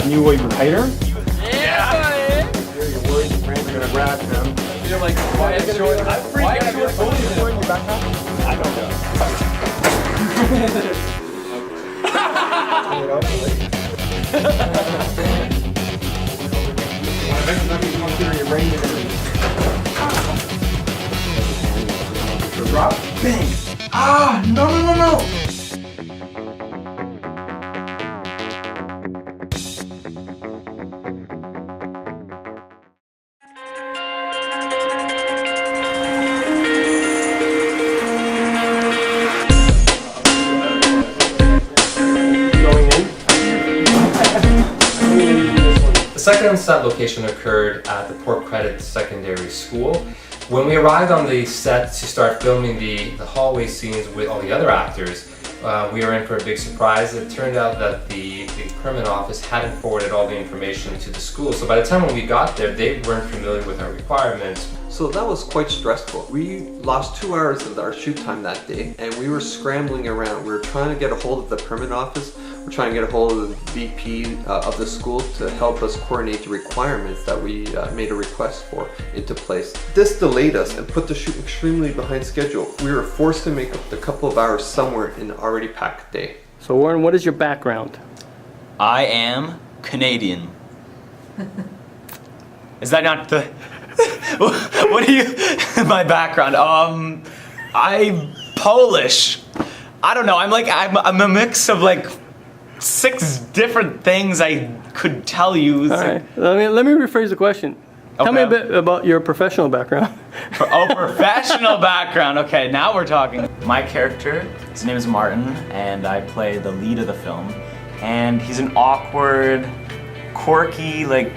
You were even tighter? Yeah! You're worried your friends are gonna grab him. I feel like WYATT short. I'm freaking out. You're wearing your backpack? I don't know. Drop? Bang! Ah! No, no, no, no! The second on-set location occurred at the Port Credit Secondary School. When we arrived on the set to start filming the hallway scenes with all the other actors, we were in for a big surprise. It turned out that the permit office hadn't forwarded all the information to the school, so by the time when we got there, they weren't familiar with our requirements. So that was quite stressful. We lost 2 hours of our shoot time that day, and we were scrambling around. We were trying to get a hold of the permit office. We're trying to get a hold of the VP of the school to help us coordinate the requirements that we made a request for into place. This delayed us and put the shoot extremely behind schedule. We were forced to make up a couple of hours somewhere in an already packed day. So Warren, what is your background? I am Canadian. Is that not the... What do you... My background, I'm Polish. I don't know, I'm a mix of like 6 different things I could tell you. All right, let me rephrase the question. Okay. Tell me a bit about your professional background. Oh, professional background. Okay, now we're talking. My character, his name is Martin, and I play the lead of the film. And he's an awkward, quirky, like,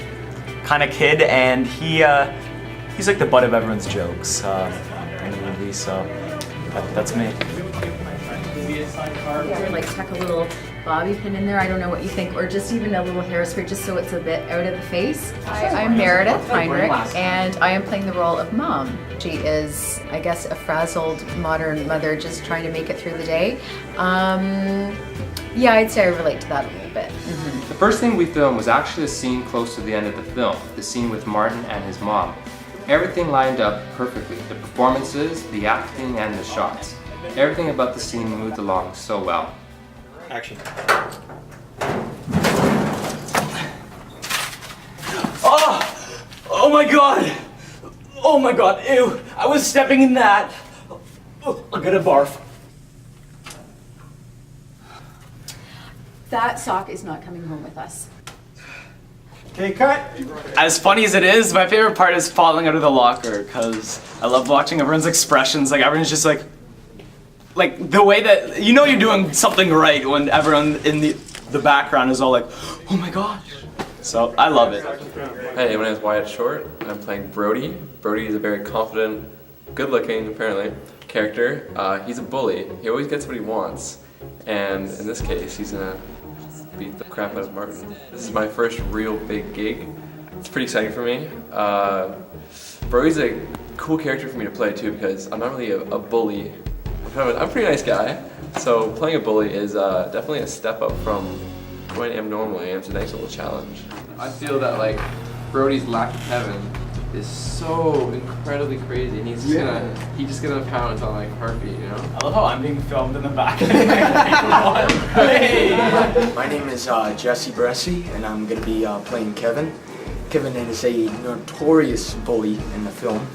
kind of kid, and he's like the butt of everyone's jokes in the movie. So that's me. Or like tuck a little bobby pin in there, I don't know what you think, or just even a little hairspray just so it's a bit out of the face. I'm Meredith Heinrich, and I am playing the role of Mom. She is, I guess, a frazzled modern mother just trying to make it through the day. Yeah, I'd say I relate to that a little bit. The first thing we filmed was actually a scene close to the end of the film, the scene with Martin and his mom. Everything lined up perfectly, the performances, the acting, and the shots. Everything about the scene moved along so well. Action. Oh! Oh my god! Oh my god, ew! I was stepping in that! Oh, I'm gonna barf. That sock is not coming home with us. Okay, cut. As funny as it is, my favorite part is falling out of the locker, because I love watching everyone's expressions. Like, everyone's just like the way that, you know you're doing something right when everyone in the background is all like, oh my gosh. So, I love it. Hey, my name is WYATT Short. I'm playing Brody. Brody is a very confident, good-looking, apparently, character. He's a bully. He always gets what he wants. And in this case, he's gonna beat the crap out of Martin. This is my first real big gig. It's pretty exciting for me. Brody's a cool character for me to play too, because I'm not really a bully. I'm a pretty nice guy, so playing a bully is definitely a step up from who I am normally, and it's a nice little challenge. I feel that like Brody's lack of heaven is so incredibly crazy, and he's just gonna pound on like heartbeat, you know? I love how I'm being filmed in the back. Hey! My name is Jesse BARRESI, and I'm going to be playing Kevin. Kevin is a notorious bully in the film.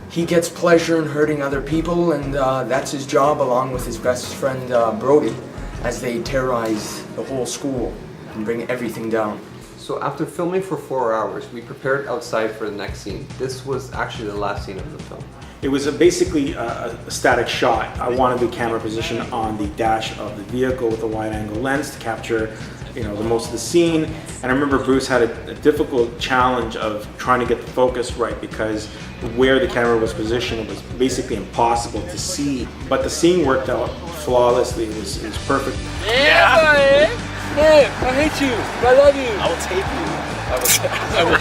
He gets pleasure in hurting other people, and that's his job, along with his best friend Brody, as they terrorize the whole school and bring everything down. So after filming for 4 hours, we prepared outside for the next scene. This was actually the last scene of the film. It was basically a static shot. I wanted the camera position on the dash of the vehicle with a wide angle lens to capture the most of the scene. And I remember Bruce had a difficult challenge of trying to get the focus right, because where the camera was positioned, it was basically impossible to see. But the scene worked out flawlessly. It was perfect. Yeah! Hey, I hate you. I love you. I will tape you. I will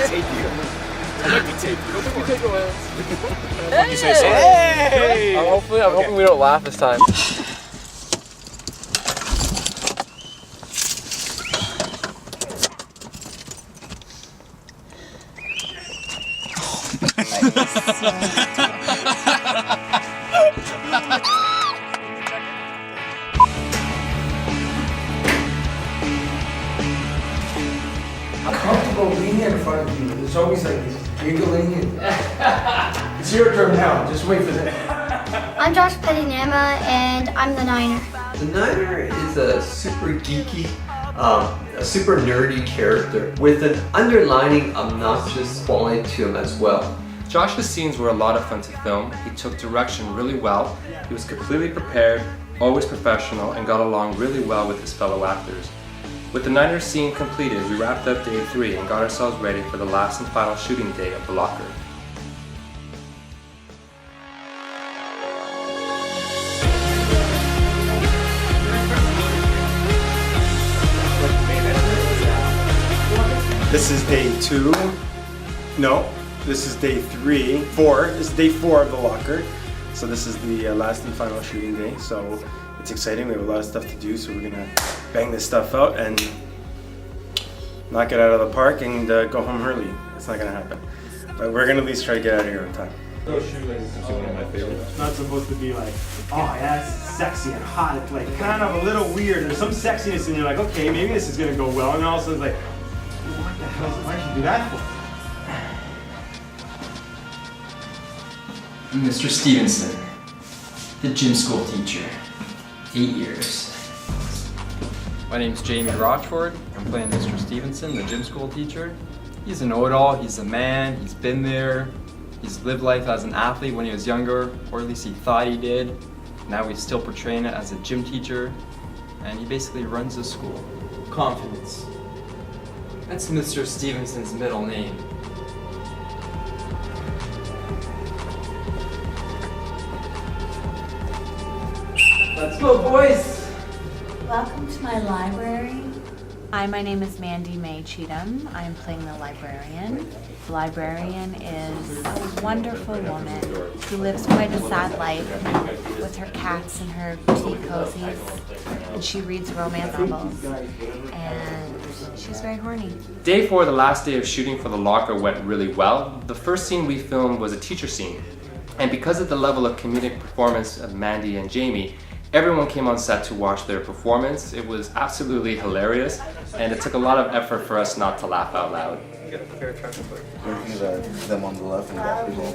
tape you. I'll make you tape you. Don't make me take away. Hey! You say sorry. Hey! I'm hoping we don't laugh this time. I'm comfortable being in front of you. There's always like this giggling and it's your turn now. Just wait for that. I'm PATTYNAMA and I'm the Niner. The Niner is a super geeky, a super nerdy character with an underlining obnoxious quality to him as well. Josh's scenes were a lot of fun to film. He took direction really well. He was completely prepared, always professional, and got along really well with his fellow actors. With the Niner scene completed, we wrapped up day 3 and got ourselves ready for the last and final shooting day of The Locker. This is day 2. No, this is day 3. 4. This is day 4 of The Locker. So this is the last and final shooting day. So it's exciting. We have a lot of stuff to do. So we're gonna bang this stuff out and knock it out of the park and go home early. It's not gonna happen. But we're gonna at least try to get out of here on time. It's not supposed to be like, oh yeah, it's sexy and hot. It's like kind of a little weird. There's some sexiness and you're like, okay, maybe this is gonna go well. And then all of a sudden it's like, what the hell? Why'd you do that for? Mr. Stevenson, the gym school teacher, 8 years. My name's Jamie Rochford. I'm playing Mr. Stevenson, the gym school teacher. He's a know-it-all, he's a man, he's been there. He's lived life as an athlete when he was younger, or at least he thought he did. Now he's still portraying it as a gym teacher, and he basically runs the school. Confidence. That's Mr. Stevenson's middle name. Let's go, boys! Welcome to my library. Hi, my name is Mandy Mae Cheatham. I'm playing the librarian. The librarian is a wonderful woman who lives quite a sad life with her cats and her tea cozies. And she reads romance novels. And she's very horny. Day 4, the last day of shooting for The Locker, went really well. The first scene we filmed was a teacher scene. And because of the level of comedic performance of Mandy and Jamie, everyone came on set to watch their performance. It was absolutely hilarious, and it took a lot of effort for us not to laugh out loud. Them on the left and doctors on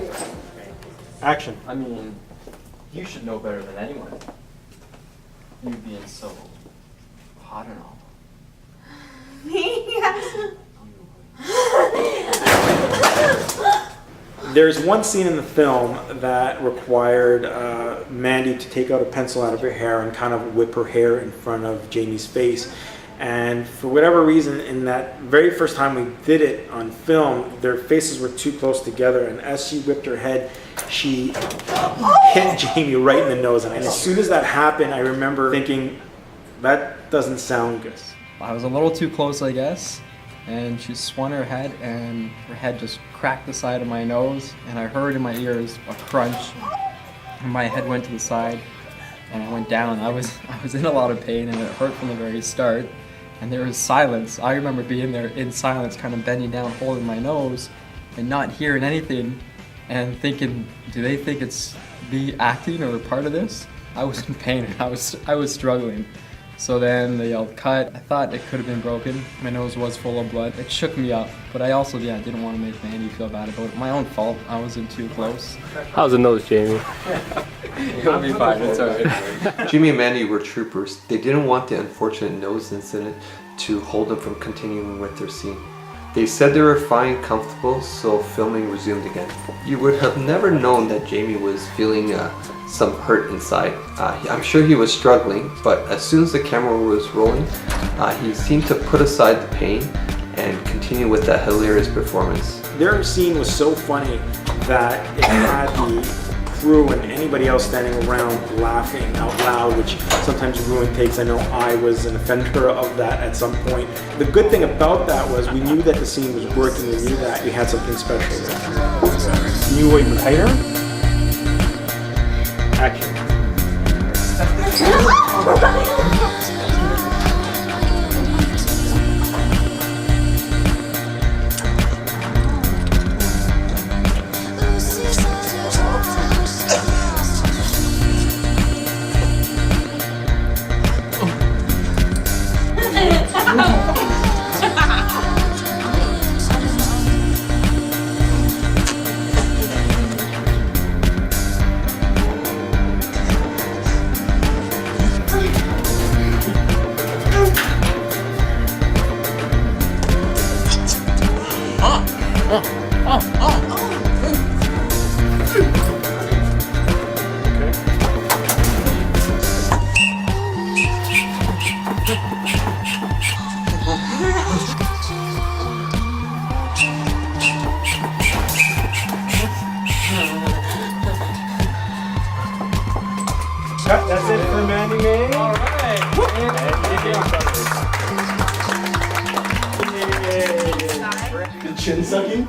the right. Action. I mean, you should know better than anyone. You being so hot and all. There's one scene in the film that required Mandy to take out a pencil out of her hair and kind of whip her hair in front of Jamie's face. And for whatever reason, in that very first time we did it on film, their faces were too close together, and as she whipped her head, she hit Jamie right in the nose. And as soon as that happened, I remember thinking, that doesn't sound good. I was a little too close, I guess, and she swung her head, and her head just cracked the side of my nose, and I heard in my ears a crunch, and my head went to the side, and I went down. I was in a lot of pain, and it hurt from the very start, and there was silence. I remember being there in silence, kind of bending down, holding my nose, and not hearing anything, and thinking, do they think it's me acting or part of this? I was in pain, I was struggling. So then they yelled, cut. I thought it could have been broken. My nose was full of blood. It shook me up, but I also, didn't want to make Mandy feel bad about it. My own fault, I wasn't too close. How's the nose, Jamie? You'll be fine, it's alright. Jimmy and Mandy were troopers. They didn't want the unfortunate nose incident to hold them from continuing with their scene. They said they were fine, comfortable, so filming resumed again. You would have never known that Jamie was feeling some hurt inside. I'm sure he was struggling, but as soon as the camera was rolling, he seemed to put aside the pain and continue with that hilarious performance. Their scene was so funny that it had the crew and anybody else standing around laughing out loud, which sometimes ruin takes. I know I was an offender of that at some point. The good thing about that was we knew that the scene was working. We knew that we had something special there. Can you wait for tighter? Action. That's it for Mandy May. All right. The chin sucking?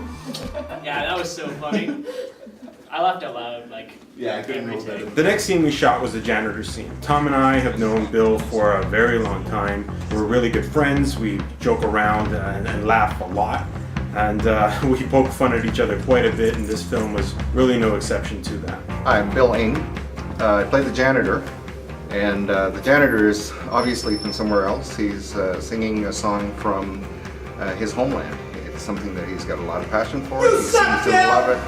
Yeah, that was so funny. I laughed out loud, like, yeah, I couldn't hold that. The next scene we shot was the janitor scene. Tom and I have known Bill for a very long time. We're really good friends. We joke around and laugh a lot. And we poke fun at each other quite a bit, and this film was really no exception to that. I'm Bill Ing. I play the janitor, and the janitor is obviously from somewhere else. He's singing a song from his homeland. It's something that he's got a lot of passion for. He seems to love it.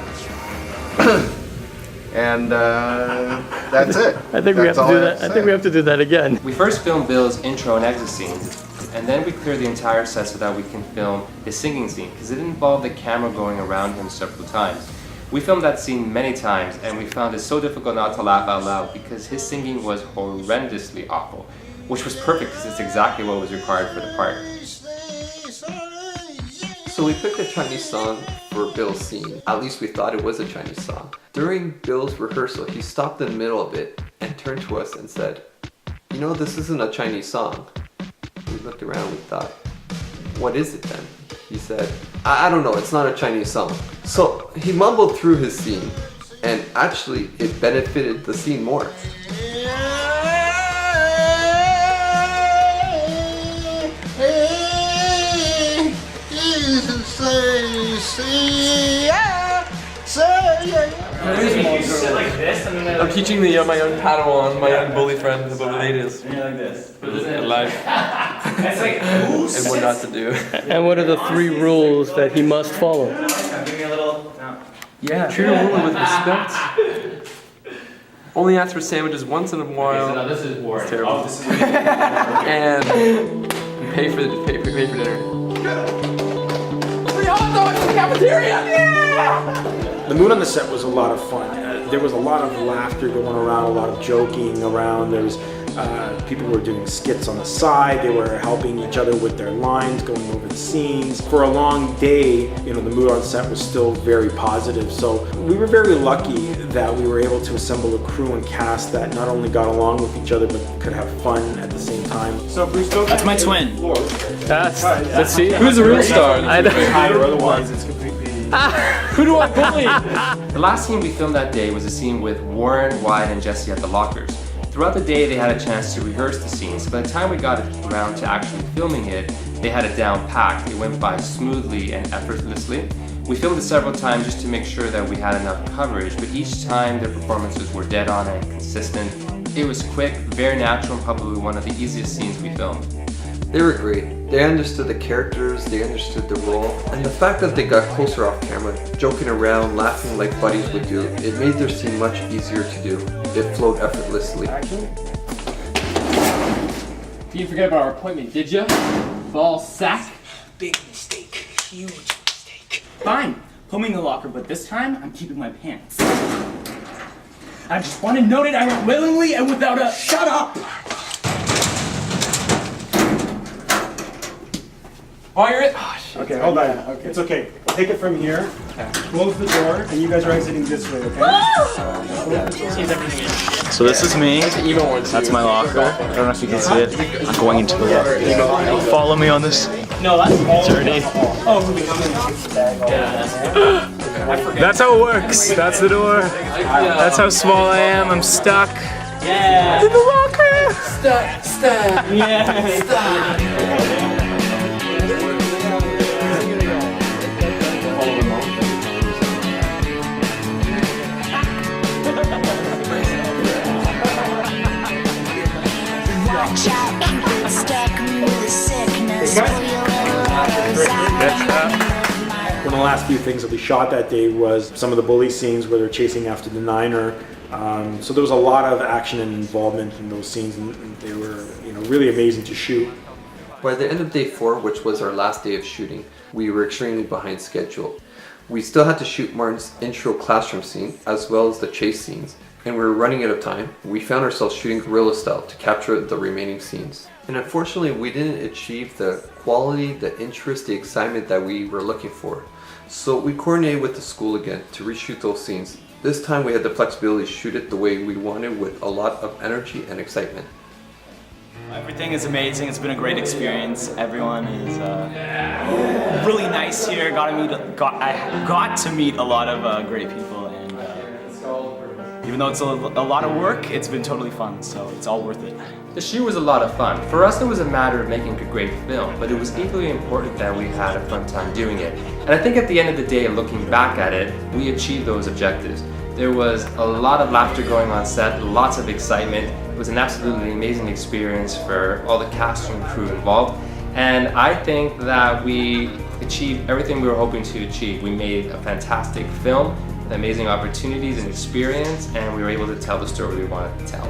And that's it. I think we have to do that. I think we have to do that again. We first filmed Bill's intro and exit scenes, and then we cleared the entire set so that we can film his singing scene, because it involved the camera going around him several times. We filmed that scene many times, and we found it so difficult not to laugh out loud because his singing was horrendously awful, which was perfect because it's exactly what was required for the part. So we picked a Chinese song for Bill's scene. At least we thought it was a Chinese song. During Bill's rehearsal, he stopped in the middle of it and turned to us and said, "You know, this isn't a Chinese song." We looked around, we thought, "What is it then?" He said, I don't know, it's not a Chinese song." So he mumbled through his scene, and actually it benefited the scene more. I'm teaching the my young Padawan, my young bully friend about what it is. Yeah, like this. Life. It's like, And what not to do. and what are the 3 rules that he must follow? Give me a little. No. Yeah, treat a woman with respect. Only ask for sandwiches once in a while. Okay, so now this is war. It's terrible. Oh, this is And pay for dinner. Free hot dogs in the cafeteria! The mood on the set was a lot of fun. There was a lot of laughter going around, a lot of joking around. There was people who were doing skits on the side. They were helping each other with their lines, going over the scenes. For a long day, you know, the mood on set was still very positive. So we were very lucky that we were able to assemble a crew and cast that not only got along with each other, but could have fun at the same time. So if we still That's my twin. Let's see. Who's the real star? I know. higher, otherwise it's completely... Who do I bully? The last scene we filmed that day was a scene with Warren, Wyatt, and Jesse at the lockers. Throughout the day, they had a chance to rehearse the scene, so by the time we got around to actually filming it, they had it down packed. It went by smoothly and effortlessly. We filmed it several times just to make sure that we had enough coverage, but each time their performances were dead on and consistent. It was quick, very natural, and probably one of the easiest scenes we filmed. They were great. They understood the characters, they understood the role, and the fact that they got closer off camera, joking around, laughing like buddies would do, it made their scene much easier to do. It flowed effortlessly. You didn't forget about our appointment, did you? Ball sack? Big mistake. huge mistake. Fine, put me in the locker, but this time I'm keeping my pants. I just want it noted I went willingly and without a— Shut up! Fire it! Okay, hold on. Okay. It's okay. Take it from here. Close the door, and you guys are exiting this way, okay? So this is me. That's my locker. I don't know if you can see it. I'm going into the locker. Follow me on this. No, that's journey. Oh, That's how it works. That's the door. That's how small I am. I'm stuck. Yeah. In the locker. Stuck. Yeah. Stuck. One of the last few things that we shot that day was some of the bully scenes where they're chasing after the Niner. So there was a lot of action and involvement in those scenes, and they were, really amazing to shoot. By the end of day 4, which was our last day of shooting, we were extremely behind schedule. We still had to shoot Martin's intro classroom scene as well as the chase scenes, and we were running out of time. We found ourselves shooting guerrilla style to capture the remaining scenes. And unfortunately, we didn't achieve the quality, the interest, the excitement that we were looking for. So we coordinated with the school again to reshoot those scenes. This time we had the flexibility to shoot it the way we wanted, with a lot of energy and excitement. Everything is amazing. It's been a great experience. Everyone is really nice here. I got to meet a lot of great people, and even though it's a lot of work, it's been totally fun. So it's all worth it. The shoot was a lot of fun. For us, it was a matter of making a great film, but it was equally important that we had a fun time doing it. And I think at the end of the day, looking back at it, we achieved those objectives. There was a lot of laughter going on set, lots of excitement. It was an absolutely amazing experience for all the cast and crew involved. And I think that we achieved everything we were hoping to achieve. We made a fantastic film, with amazing opportunities and experience, and we were able to tell the story we wanted to tell.